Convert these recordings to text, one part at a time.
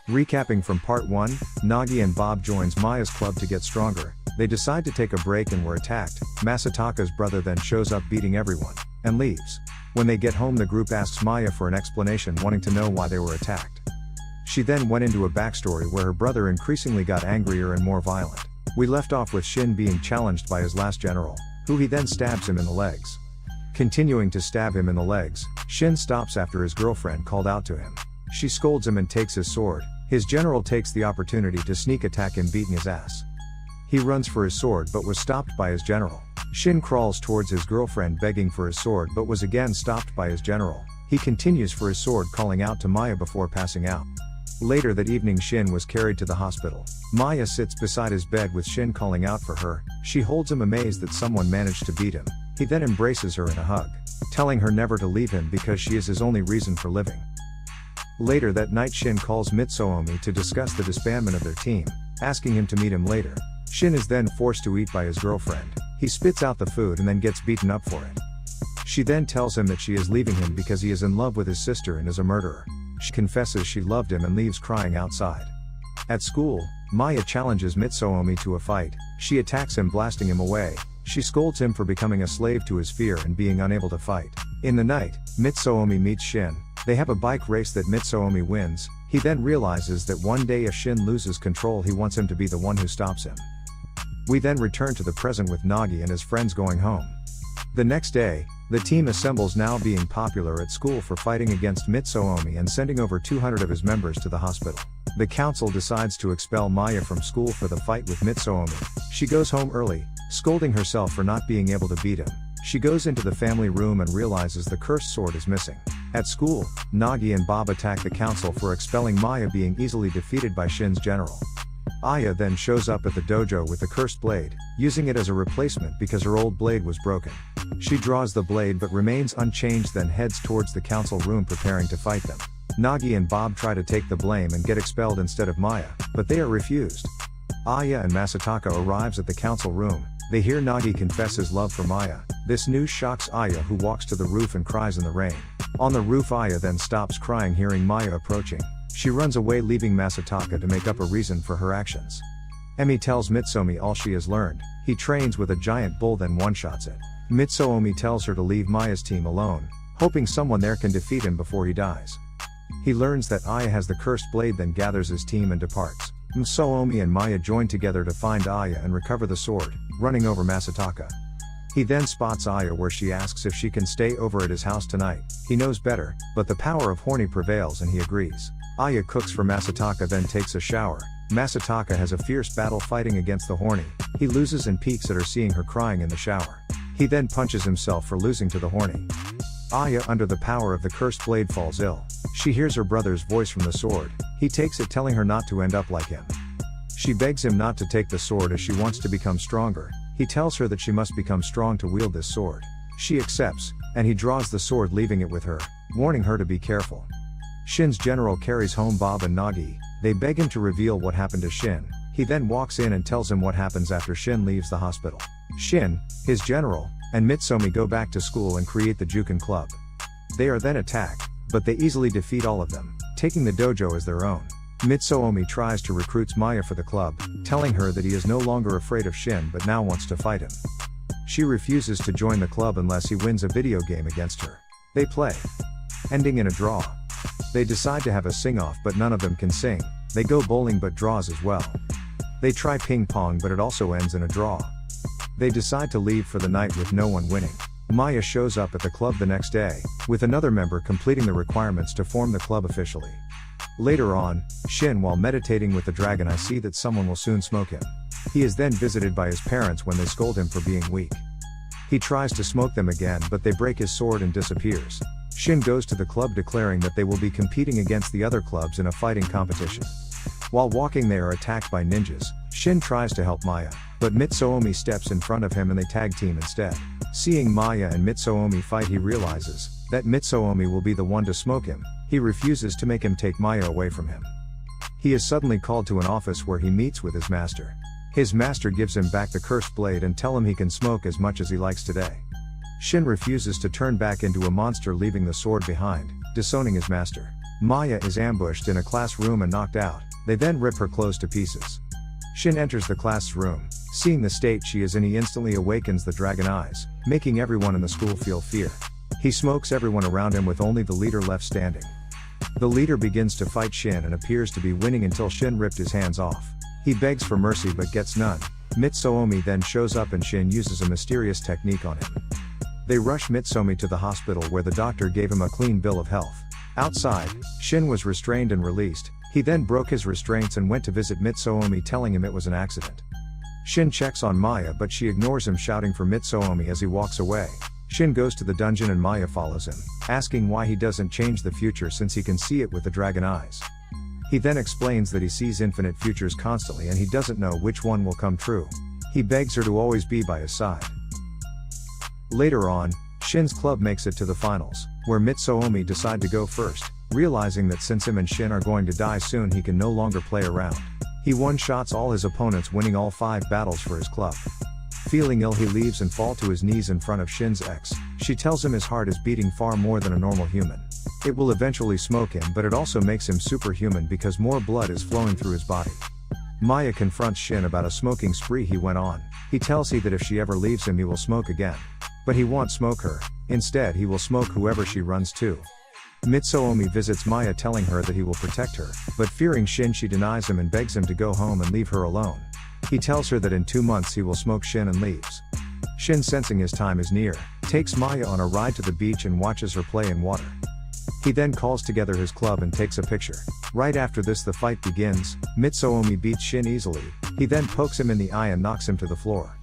Recapping from part 1, Nagi and Bob joins Maya's club to get stronger. They decide to take a break and were attacked. Masataka's brother then shows up beating everyone, and leaves. When they get home, the group asks Maya for an explanation, wanting to know why they were attacked. She then went into a backstory where her brother increasingly got angrier and more violent. We left off with Shin being challenged by his last general, who he then stabs him in the legs. Continuing to stab him in the legs, Shin stops after his girlfriend called out to him. She scolds him and takes his sword. His general takes the opportunity to sneak attack him, beating his ass. He runs for his sword but was stopped by his general. Shin crawls towards his girlfriend begging for his sword but was again stopped by his general. He continues for his sword, calling out to Maya before passing out. Later that evening, Shin was carried to the hospital. Maya sits beside his bed with Shin calling out for her. She holds him, amazed that someone managed to beat him. He then embraces her in a hug, telling her never to leave him because she is his only reason for living. Later that night, Shin calls Mitsuomi to discuss the disbandment of their team, asking him to meet him later. Shin is then forced to eat by his girlfriend. He spits out the food and then gets beaten up for it. She then tells him that she is leaving him because he is in love with his sister and is a murderer. She confesses she loved him and leaves crying outside. At school, Maya challenges Mitsuomi to a fight. She attacks him, blasting him away. She scolds him for becoming a slave to his fear and being unable to fight. In the night, Mitsuomi meets Shin. They have a bike race that Mitsuomi wins. He then realizes that one day if Shin loses control, he wants him to be the one who stops him. We then return to the present with Nagi and his friends going home. The next day, the team assembles, now being popular at school for fighting against Mitsuomi and sending over 200 of his members to the hospital. The council decides to expel Maya from school for the fight with Mitsuomi. She goes home early, scolding herself for not being able to beat him. She goes into the family room and realizes the cursed sword is missing. At school, Nagi and Bob attack the council for expelling Maya, being easily defeated by Shin's general. Aya then shows up at the dojo with the cursed blade, using it as a replacement because her old blade was broken. She draws the blade but remains unchanged, then heads towards the council room preparing to fight them. Nagi and Bob try to take the blame and get expelled instead of Maya, but they are refused. Aya and Masataka arrives at the council room. They hear Nagi confess his love for Maya. This news shocks Aya, who walks to the roof and cries in the rain. On the roof, Aya then stops crying hearing Maya approaching. She runs away, leaving Masataka to make up a reason for her actions. Emi tells Mitsuomi all she has learned. He trains with a giant bull, then one-shots it. Mitsuomi tells her to leave Maya's team alone, hoping someone there can defeat him before he dies. He learns that Aya has the cursed blade, then gathers his team and departs. Mitsuomi and Maya join together to find Aya and recover the sword, running over Masataka. He then spots Aya where she asks if she can stay over at his house tonight. He knows better, but the power of horny prevails and he agrees. Aya cooks for Masataka, then takes a shower. Masataka has a fierce battle fighting against the horny. He loses and peeks at her, seeing her crying in the shower. He then punches himself for losing to the horny. Aya, under the power of the cursed blade, falls ill. She hears her brother's voice from the sword. He takes it, telling her not to end up like him. She begs him not to take the sword as she wants to become stronger. He tells her that she must become strong to wield this sword. She accepts, and he draws the sword, leaving it with her, warning her to be careful. Shin's general carries home Bob and Nagi. They beg him to reveal what happened to Shin. He then walks in and tells him what happens after Shin leaves the hospital. Shin, his general, and Mitsuomi go back to school and create the Jukan club. They are then attacked, but they easily defeat all of them, taking the dojo as their own. Mitsuomi tries to recruit Maya for the club, telling her that he is no longer afraid of Shin but now wants to fight him. She refuses to join the club unless he wins a video game against her. They play, ending in a draw. They decide to have a sing-off but none of them can sing. They go bowling but draws as well. They try ping pong but it also ends in a draw. They decide to leave for the night with no one winning. Maya shows up at the club the next day, with another member completing the requirements to form the club officially. Later on, Shin, while meditating with the dragon eye, see that someone will soon smoke him. He is then visited by his parents when they scold him for being weak. He tries to smoke them again but they break his sword and disappears. Shin goes to the club declaring that they will be competing against the other clubs in a fighting competition. While walking, they are attacked by ninjas. Shin tries to help Maya, but Mitsuomi steps in front of him and they tag team instead. Seeing Maya and Mitsuomi fight, he realizes that Mitsuomi will be the one to smoke him. He refuses to make him take Maya away from him. He is suddenly called to an office where he meets with his master. His master gives him back the cursed blade and tell him he can smoke as much as he likes today. Shin refuses to turn back into a monster, leaving the sword behind, disowning his master. Maya is ambushed in a classroom and knocked out. They then rip her clothes to pieces. Shin enters the classroom. Seeing the state she is in, he instantly awakens the dragon eyes, making everyone in the school feel fear. He smokes everyone around him with only the leader left standing. The leader begins to fight Shin and appears to be winning until Shin ripped his hands off. He begs for mercy but gets none. Mitsuomi then shows up and Shin uses a mysterious technique on him. They rush Mitsuomi to the hospital where the doctor gave him a clean bill of health. Outside, Shin was restrained and released. He then broke his restraints and went to visit Mitsuomi, telling him it was an accident. Shin checks on Maya but she ignores him, shouting for Mitsuomi as he walks away. Shin goes to the dungeon and Maya follows him, asking why he doesn't change the future since he can see it with the dragon eyes. He then explains that he sees infinite futures constantly and he doesn't know which one will come true. He begs her to always be by his side. Later on, Shin's club makes it to the finals, where Mitsuomi decide to go first, realizing that since him and Shin are going to die soon, he can no longer play around. He one-shots all his opponents, winning all 5 battles for his club. Feeling ill, he leaves and falls to his knees in front of Shin's ex. She tells him his heart is beating far more than a normal human. It will eventually smoke him, but it also makes him superhuman because more blood is flowing through his body. Maya confronts Shin about a smoking spree he went on. He tells her that if she ever leaves him, he will smoke again. But he won't smoke her. Instead, he will smoke whoever she runs to. Mitsuomi visits Maya, telling her that he will protect her, but fearing Shin, she denies him and begs him to go home and leave her alone. He tells her that in 2 months he will smoke Shin and leaves. Shin, sensing his time is near, takes Maya on a ride to the beach and watches her play in water. He then calls together his club and takes a picture. Right after this, the fight begins. Mitsuomi beats Shin easily. He then pokes him in the eye and knocks him to the floor.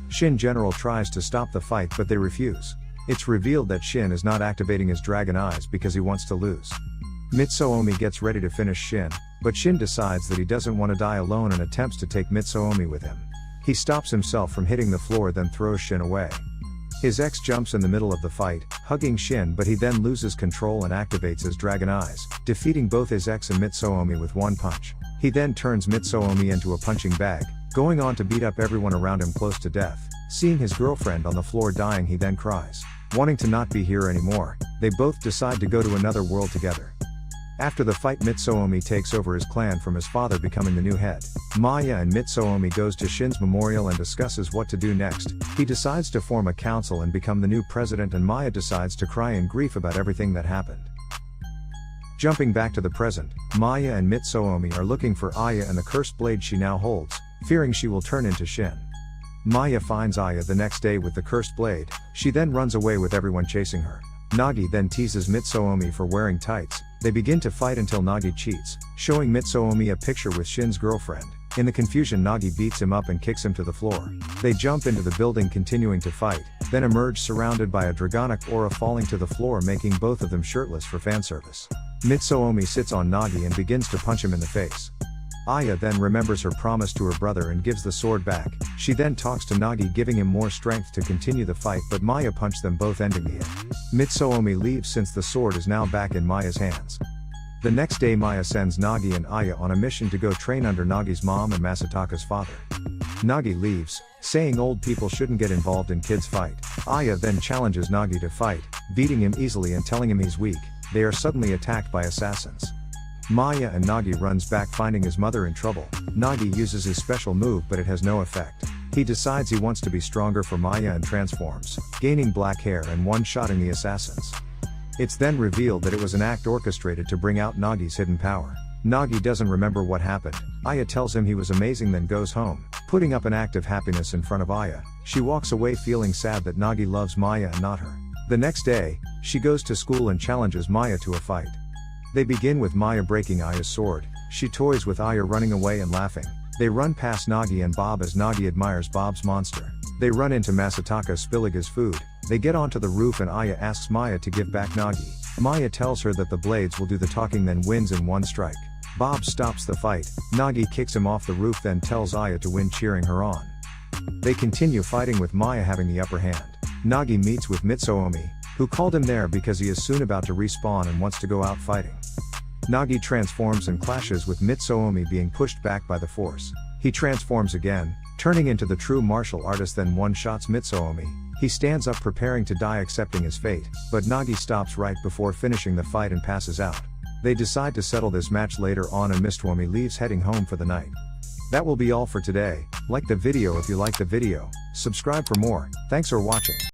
Shin General tries to stop the fight but they refuse. It's revealed that Shin is not activating his dragon eyes because he wants to lose. Mitsuomi gets ready to finish Shin, but Shin decides that he doesn't want to die alone and attempts to take Mitsuomi with him. He stops himself from hitting the floor, then throws Shin away. His ex jumps in the middle of the fight, hugging Shin, but he then loses control and activates his dragon eyes, defeating both his ex and Mitsuomi with one punch. He then turns Mitsuomi into a punching bag, going on to beat up everyone around him close to death. Seeing his girlfriend on the floor dying, he then cries. Wanting to not be here anymore, they both decide to go to another world together. After the fight, Mitsuomi takes over his clan from his father, becoming the new head. Maya and Mitsuomi goes to Shin's memorial and discusses what to do next. He decides to form a council and become the new president, and Maya decides to cry in grief about everything that happened. Jumping back to the present, Maya and Mitsuomi are looking for Aya and the cursed blade she now holds, fearing she will turn into Shin. Maya finds Aya the next day with the cursed blade. She then runs away with everyone chasing her. Nagi then teases Mitsuomi for wearing tights. They begin to fight until Nagi cheats, showing Mitsuomi a picture with Shin's girlfriend. In the confusion, Nagi beats him up and kicks him to the floor. They jump into the building, continuing to fight, then emerge surrounded by a dragonic aura, falling to the floor, making both of them shirtless for fan service. Mitsuomi sits on Nagi and begins to punch him in the face. Aya then remembers her promise to her brother and gives the sword back. She then talks to Nagi, giving him more strength to continue the fight, but Maya punched them both, ending the hit. Mitsuomi leaves since the sword is now back in Maya's hands. The next day, Maya sends Nagi and Aya on a mission to go train under Nagi's mom and Masataka's father. Nagi leaves, saying old people shouldn't get involved in kids' fight. Aya then challenges Nagi to fight, beating him easily and telling him he's weak. They are suddenly attacked by assassins. Maya and Nagi runs back, finding his mother in trouble. Nagi uses his special move, but it has no effect. He decides he wants to be stronger for Maya and transforms, gaining black hair and one-shotting the assassins. It's then revealed that it was an act orchestrated to bring out Nagi's hidden power. Nagi doesn't remember what happened. Aya tells him he was amazing, then goes home, putting up an act of happiness in front of Aya. She walks away feeling sad that Nagi loves Maya and not her. The next day, she goes to school and challenges Maya to a fight. They begin with Maya breaking Aya's sword. She toys with Aya, running away and laughing. They run past Nagi and Bob as Nagi admires Bob's monster. They run into Masataka, spilling his food. They get onto the roof and Aya asks Maya to give back Nagi. Maya tells her that the blades will do the talking, then wins in one strike. Bob stops the fight. Nagi kicks him off the roof, then tells Aya to win, cheering her on. They continue fighting with Maya having the upper hand. Nagi meets with Mitsuomi, who called him there because he is soon about to respawn and wants to go out fighting. Nagi transforms and clashes with Mitsuomi, being pushed back by the force. He transforms again, turning into the true martial artist, then one-shots Mitsuomi. He stands up preparing to die, accepting his fate, but Nagi stops right before finishing the fight and passes out. They decide to settle this match later on and Mitsuomi leaves heading home for the night. That will be all for today. Like the video if you like the video, subscribe for more. Thanks for watching.